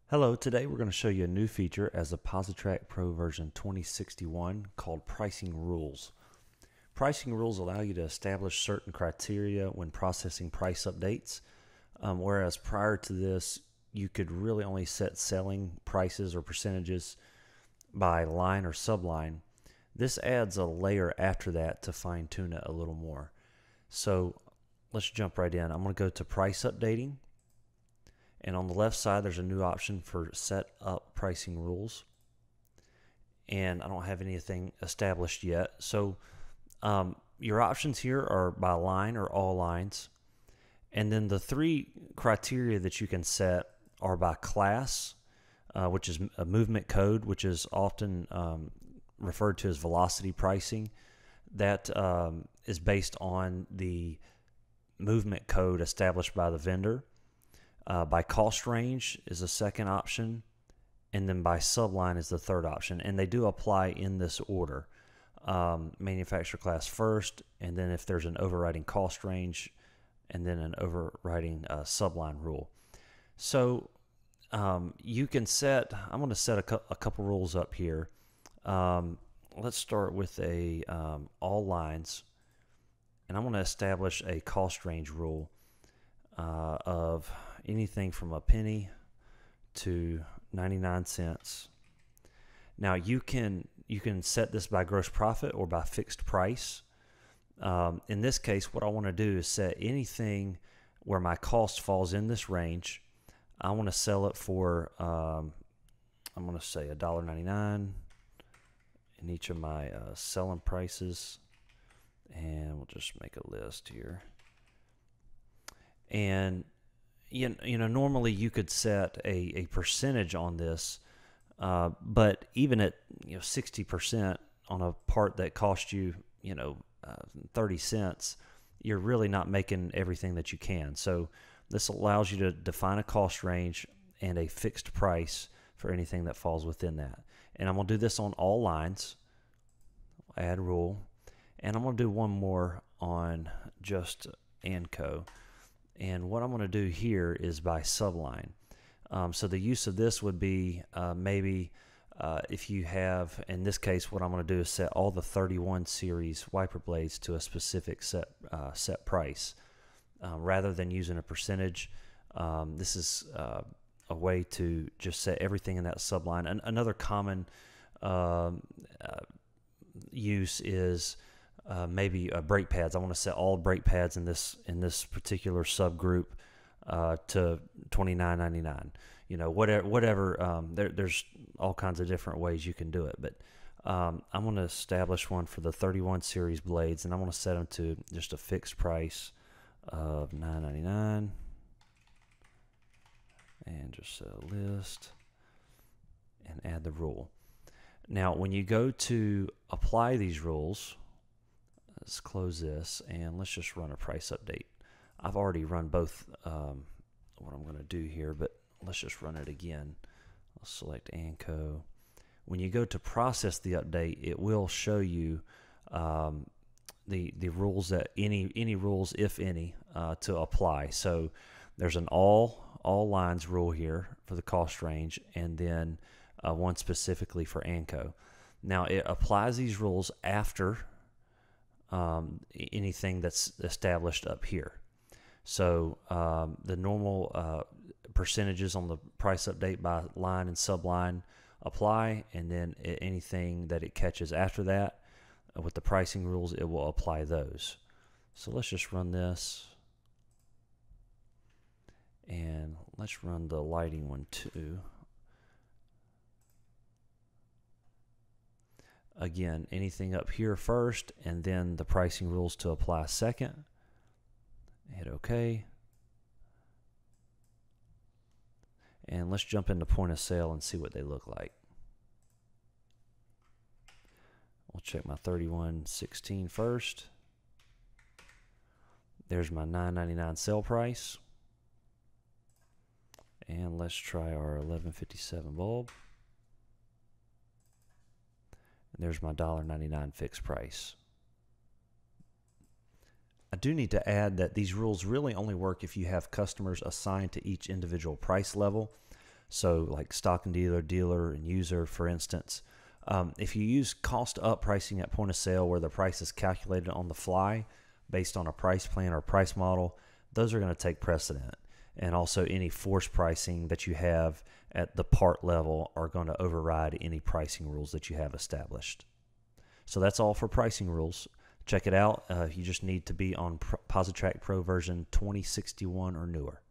Hello, today we're going to show you a new feature as a Positrak Pro version 2061 called Pricing Rules. Pricing rules allow you to establish certain criteria when processing price updates, whereas prior to this you could really only set selling prices or percentages by line or subline. This adds a layer after that to fine tune it a little more. So let's jump right in. I'm going to go to price updating. And on the left side, there's a new option for set up pricing rules. And I don't have anything established yet. So your options here are by line or all lines. And then the three criteria that you can set are by class, which is a movement code, which is often referred to as velocity pricing. That is based on the movement code established by the vendor. By cost range is the second option, and then by subline is the third option. And they do apply in this order. Manufacturer class first, and then if there's an overriding cost range, and then an overriding subline rule. So you can set, I'm going to set a couple rules up here. Let's start with a all lines, and I'm going to establish a cost range rule of anything from a penny to 99 cents. Now you can set this by gross profit or by fixed price. In this case, what I want to do is set anything where my cost falls in this range. I want to sell it for I'm going to say $1.99 in each of my selling prices, and we'll just make a list here. And you know, normally you could set a percentage on this, but even at 60% on a part that cost you 30 cents, you're really not making everything that you can. So this allows you to define a cost range and a fixed price for anything that falls within that. And I'm going to do this on all lines. Add rule, and I'm going to do one more on just ANCO. And what I'm going to do here is by subline. So the use of this would be maybe if you have, in this case, what I'm going to do is set all the 31 series wiper blades to a specific set price. Rather than using a percentage, this is a way to just set everything in that subline. And another common use is maybe brake pads. I want to set all brake pads in this particular subgroup to $29.99. Whatever. There's all kinds of different ways you can do it, but I'm going to establish one for the 31 series blades, and I'm going to set them to just a fixed price of $9.99, and just set a list and add the rule. Now, when you go to apply these rules, let's close this and let's just run a price update. I've already run both what I'm going to do here, but let's just run it again. I'll select ANCO. When you go to process the update, it will show you the rules, that any rules, if any, to apply. So there's an all lines rule here for the cost range, and then one specifically for ANCO. Now it applies these rules after anything that's established up here. So the normal percentages on the price update by line and subline apply, and then anything that it catches after that with the pricing rules, it will apply those. So let's just run this, and let's run the lighting one too. Again, anything up here first, and then the pricing rules to apply second. Hit OK. And let's jump into point of sale and see what they look like. We'll check my 31.16 first. There's my $9.99 sale price. And let's try our 11.57 bulb. There's my $1.99 fixed price. I do need to add that these rules really only work if you have customers assigned to each individual price level. So like stock and dealer, dealer and user, for instance. If you use cost up pricing at point of sale where the price is calculated on the fly based on a price plan or price model, those are going to take precedent. And also any forced pricing that you have at the part level are going to override any pricing rules that you have established. So that's all for pricing rules. Check it out. You just need to be on Positrak Pro version 2061 or newer.